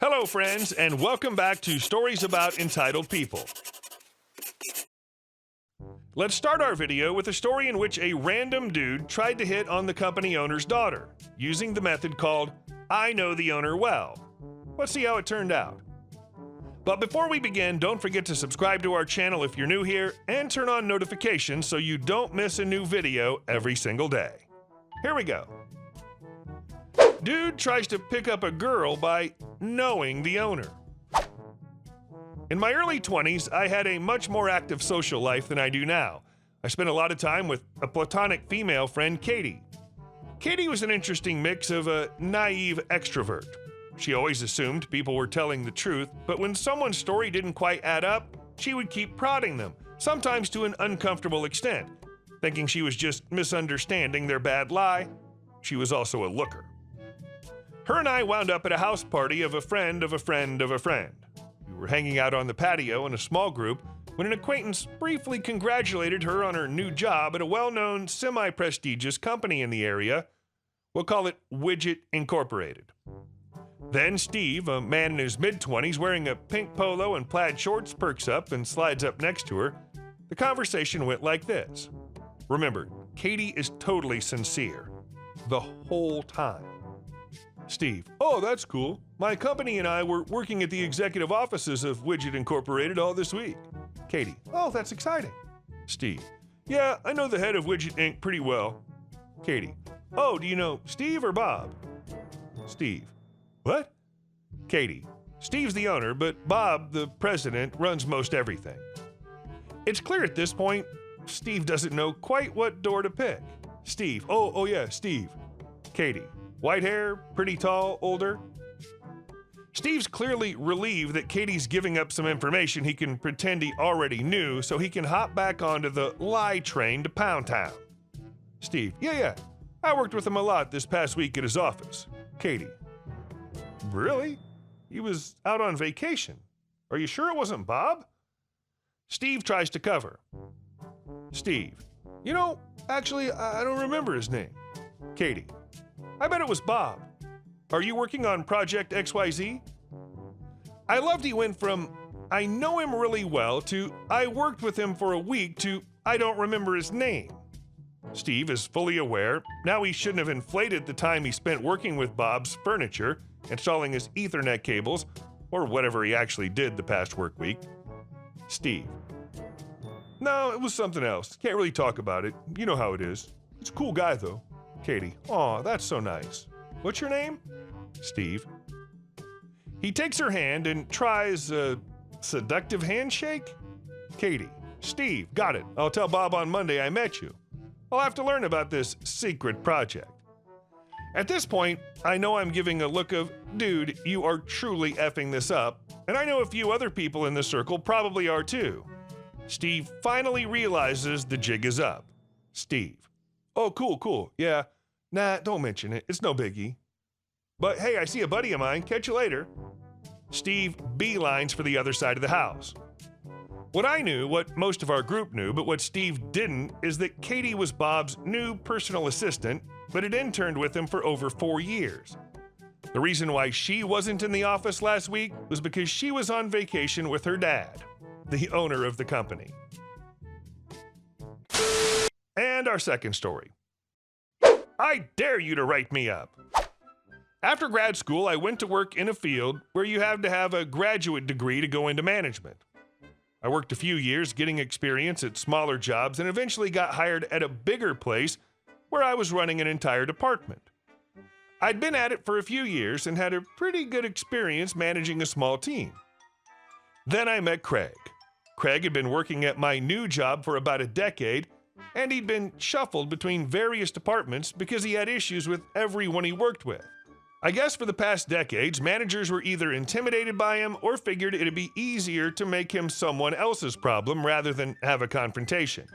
Hello, friends, and welcome back to Stories About Entitled People. Let's start our video with a story in which a random dude tried to hit on the company owner's daughter, using the method called I know the owner well. Let's see how it turned out. But before we begin, don't forget to subscribe to our channel if you're new here, and turn on notifications so you don't miss a new video every single day. Here we go. Dude tries to pick up a girl by knowing the owner. In my early 20s, I had a much more active social life than I do now. I spent a lot of time with a platonic female friend, Katie. Katie was an interesting mix of a naive extrovert. She always assumed people were telling the truth, but when someone's story didn't quite add up, she would keep prodding them, sometimes to an uncomfortable extent, thinking she was just misunderstanding their bad lie. She was also a looker. Her and I wound up at a house party of a friend of a friend of a friend. We were hanging out on the patio in a small group when an acquaintance briefly congratulated her on her new job at a well-known, semi-prestigious company in the area. We'll call it Widget Incorporated. Then Steve, a man in his mid-20s wearing a pink polo and plaid shorts, perks up and slides up next to her. The conversation went like this. Remember, Katie is totally sincere. The whole time. Steve, oh, that's cool. My company and I were working at the executive offices of Widget Incorporated all this week. Katie, oh, that's exciting. Steve, yeah, I know the head of Widget Inc. pretty well. Katie, oh, do you know Steve or Bob? Steve, what? Katie, Steve's the owner, but Bob, the president, runs most everything. It's clear at this point, Steve doesn't know quite what door to pick. Steve, oh yeah, Steve. Katie, white hair, pretty tall, older. Steve's clearly relieved that Katie's giving up some information he can pretend he already knew so he can hop back onto the lie train to Pound Town. Steve, yeah, I worked with him a lot this past week at his office. Katie, really? He was out on vacation. Are you sure it wasn't Bob? Steve tries to cover. Steve, you know, actually, I don't remember his name. Katie, I bet it was Bob. Are you working on Project XYZ? I loved he went from, I know him really well, to I worked with him for a week, to I don't remember his name. Steve is fully aware, now he shouldn't have inflated the time he spent working with Bob's furniture, installing his Ethernet cables, or whatever he actually did the past work week. Steve, no, it was something else. Can't really talk about it. You know how it is. He's a cool guy, though. Katie, aw, that's so nice. What's your name? Steve. He takes her hand and tries a seductive handshake? Katie, Steve, got it. I'll tell Bob on Monday I met you. I'll have to learn about this secret project. At this point, I know I'm giving a look of, dude, you are truly effing this up, and I know a few other people in the circle probably are too. Steve finally realizes the jig is up. Steve, oh, cool, yeah. Nah, don't mention it. It's no biggie. But hey, I see a buddy of mine. Catch you later. Steve beelines for the other side of the house. What I knew, what most of our group knew, but what Steve didn't, is that Katie was Bob's new personal assistant, but had interned with him for over 4 years. The reason why she wasn't in the office last week was because she was on vacation with her dad, the owner of the company. And our second story. I dare you to write me up. After grad school, I went to work in a field where you have to have a graduate degree to go into management. I worked a few years getting experience at smaller jobs and eventually got hired at a bigger place where I was running an entire department. I'd been at it for a few years and had a pretty good experience managing a small team. Then I met Craig. Craig had been working at my new job for about a decade, and he'd been shuffled between various departments because he had issues with everyone he worked with. I guess for the past decades, managers were either intimidated by him or figured it'd be easier to make him someone else's problem rather than have a confrontation.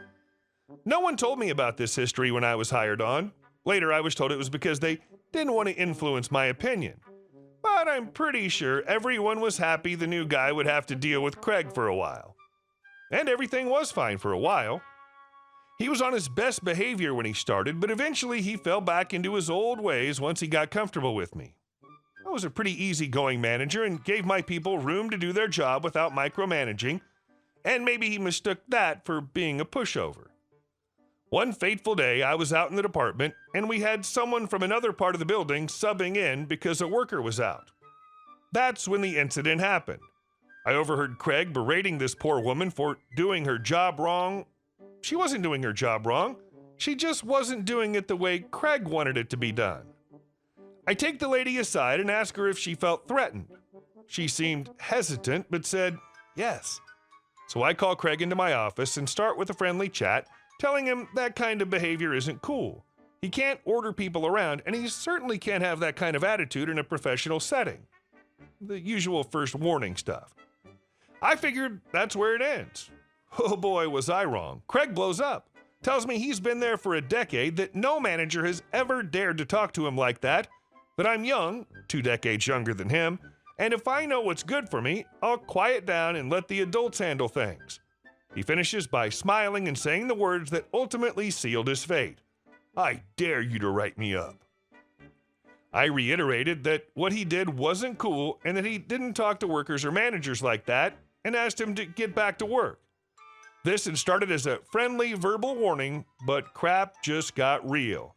No one told me about this history when I was hired on. Later, I was told it was because they didn't want to influence my opinion. But I'm pretty sure everyone was happy the new guy would have to deal with Craig for a while. And everything was fine for a while. He was on his best behavior when he started, but eventually he fell back into his old ways once he got comfortable with me. I was a pretty easygoing manager and gave my people room to do their job without micromanaging, and maybe he mistook that for being a pushover. One fateful day, I was out in the department, and we had someone from another part of the building subbing in because a worker was out. That's when the incident happened. I overheard Craig berating this poor woman for doing her job wrong. She wasn't doing her job wrong. She just wasn't doing it the way Craig wanted it to be done. I take the lady aside and ask her if she felt threatened. She seemed hesitant, but said yes. So I call Craig into my office and start with a friendly chat, telling him that kind of behavior isn't cool. He can't order people around, and he certainly can't have that kind of attitude in a professional setting. The usual first warning stuff. I figured that's where it ends. Oh boy, was I wrong. Craig blows up. Tells me he's been there for a decade, that no manager has ever dared to talk to him like that I'm young, 2 decades younger than him, and if I know what's good for me, I'll quiet down and let the adults handle things. He finishes by smiling and saying the words that ultimately sealed his fate. I dare you to write me up. I reiterated that what he did wasn't cool and that he didn't talk to workers or managers like that, and asked him to get back to work. This had started as a friendly verbal warning, but crap just got real.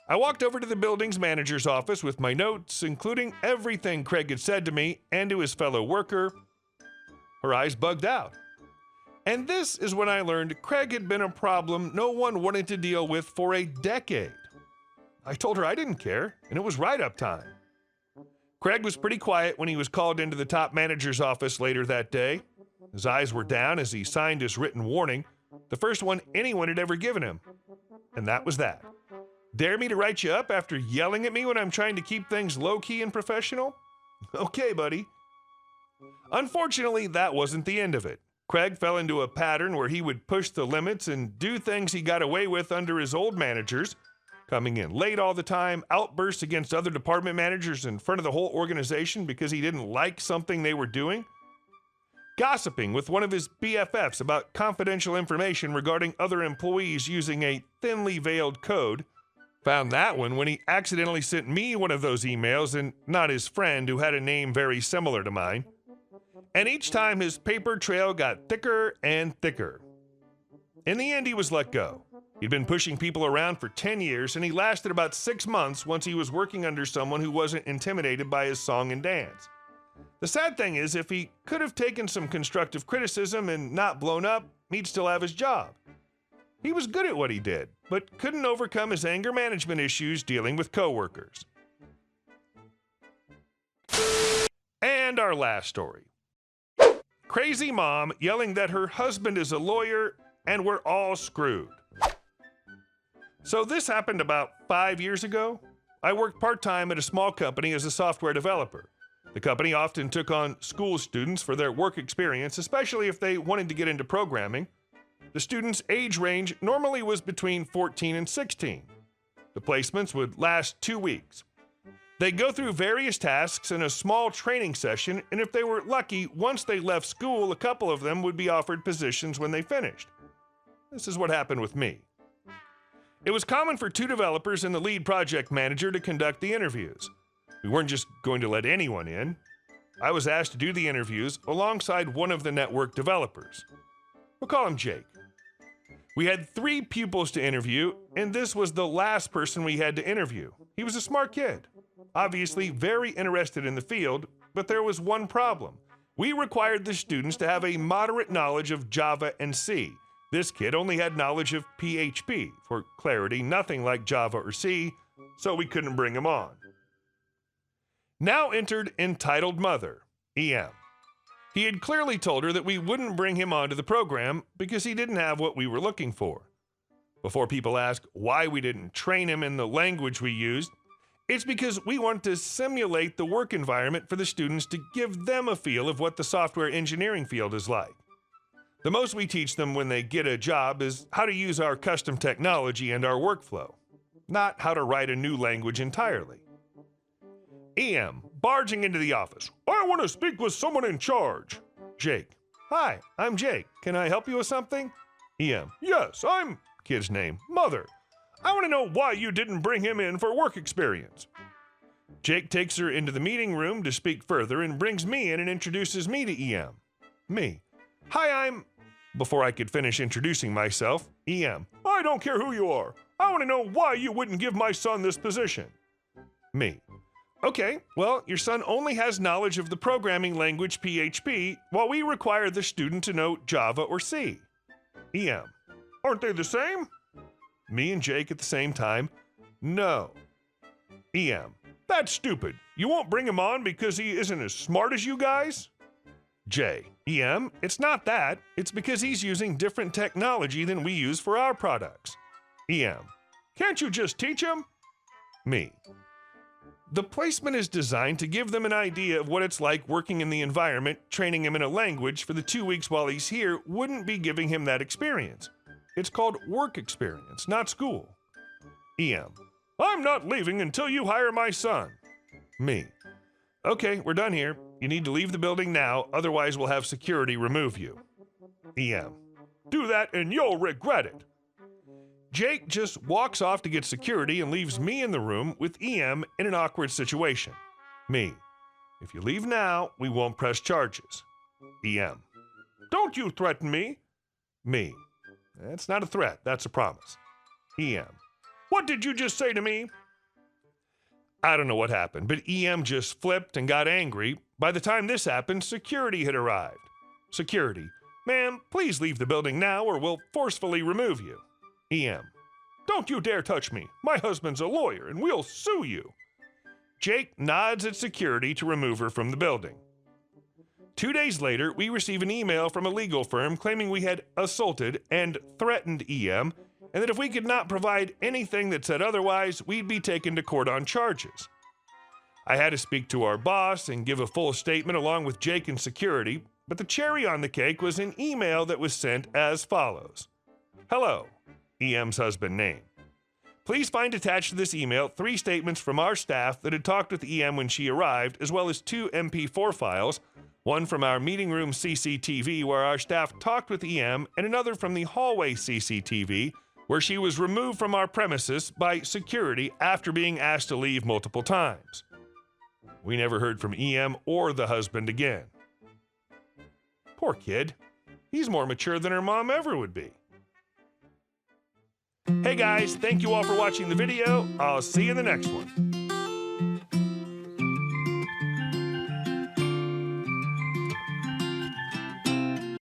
I walked over to the building's manager's office with my notes, including everything Craig had said to me and to his fellow worker. Her eyes bugged out. And this is when I learned Craig had been a problem no one wanted to deal with for a decade. I told her I didn't care, and it was write-up time. Craig was pretty quiet when he was called into the top manager's office later that day. His eyes were down as he signed his written warning, the first one anyone had ever given him. And that was that. Dare me to write you up after yelling at me when I'm trying to keep things low-key and professional? Okay, buddy. Unfortunately, that wasn't the end of it. Craig fell into a pattern where he would push the limits and do things he got away with under his old managers, coming in late all the time, outbursts against other department managers in front of the whole organization because he didn't like something they were doing, gossiping with one of his BFFs about confidential information regarding other employees using a thinly veiled code. Found that one when he accidentally sent me one of those emails and not his friend who had a name very similar to mine. And each time his paper trail got thicker and thicker. In the end, he was let go. He'd been pushing people around for 10 years, and he lasted about 6 months once he was working under someone who wasn't intimidated by his song and dance. The sad thing is, if he could have taken some constructive criticism and not blown up, he'd still have his job. He was good at what he did, but couldn't overcome his anger management issues dealing with coworkers. And our last story. Crazy mom yelling that her husband is a lawyer and we're all screwed. So this happened about 5 years ago. I worked part-time at a small company as a software developer. The company often took on school students for their work experience, especially if they wanted to get into programming. The students' age range normally was between 14 and 16. The placements would last 2 weeks. They'd go through various tasks in a small training session, and if they were lucky, once they left school, a couple of them would be offered positions when they finished. This is what happened with me. It was common for 2 developers and the lead project manager to conduct the interviews. We weren't just going to let anyone in. I was asked to do the interviews alongside one of the network developers. We'll call him Jake. We had 3 pupils to interview, and this was the last person we had to interview. He was a smart kid, obviously very interested in the field, but there was one problem. We required the students to have a moderate knowledge of Java and C. This kid only had knowledge of PHP. For clarity, nothing like Java or C, so we couldn't bring him on. Now entered Entitled Mother, EM. He had clearly told her that we wouldn't bring him onto the program because he didn't have what we were looking for. Before people ask why we didn't train him in the language we used, it's because we want to simulate the work environment for the students to give them a feel of what the software engineering field is like. The most we teach them when they get a job is how to use our custom technology and our workflow, not how to write a new language entirely. EM, barging into the office. I want to speak with someone in charge. Jake. Hi, I'm Jake. Can I help you with something? EM. Yes, I'm... Kid's name. Mother. I want to know why you didn't bring him in for work experience. Jake takes her into the meeting room to speak further and brings me in and introduces me to EM. Me. Hi, I'm... Before I could finish introducing myself, EM. I don't care who you are. I want to know why you wouldn't give my son this position. Me. Okay, well, your son only has knowledge of the programming language PHP, while we require the student to know Java or C. EM. Aren't they the same? Me and Jake at the same time. No. EM. That's stupid. You won't bring him on because he isn't as smart as you guys? J. EM, it's not that. It's because he's using different technology than we use for our products. EM. Can't you just teach him? Me. The placement is designed to give them an idea of what it's like working in the environment. Training him in a language for the 2 weeks while he's here wouldn't be giving him that experience. It's called work experience, not school. EM. I'm not leaving until you hire my son. Me. Okay, we're done here. You need to leave the building now, otherwise we'll have security remove you. EM. Do that and you'll regret it. Jake just walks off to get security and leaves me in the room with EM in an awkward situation. Me. If you leave now, we won't press charges. EM. Don't you threaten me. Me. That's not a threat, that's a promise. EM. What did you just say to me? I don't know what happened, but EM just flipped and got angry. By the time this happened, security had arrived. Security. Ma'am, please leave the building now or we'll forcefully remove you. EM. Don't you dare touch me. My husband's a lawyer and we'll sue you. Jake nods at security to remove her from the building. 2 days later, we receive an email from a legal firm claiming we had assaulted and threatened EM, and that if we could not provide anything that said otherwise, we'd be taken to court on charges. I had to speak to our boss and give a full statement along with Jake and security, but the cherry on the cake was an email that was sent as follows. Hello, EM's husband name. Please find attached to this email 3 statements from our staff that had talked with EM when she arrived, as well as 2 MP4 files, one from our meeting room CCTV where our staff talked with EM, and another from the hallway CCTV where she was removed from our premises by security after being asked to leave multiple times. We never heard from EM or the husband again. Poor kid. He's more mature than her mom ever would be. Hey guys, thank you all for watching the video. I'll see you in the next one.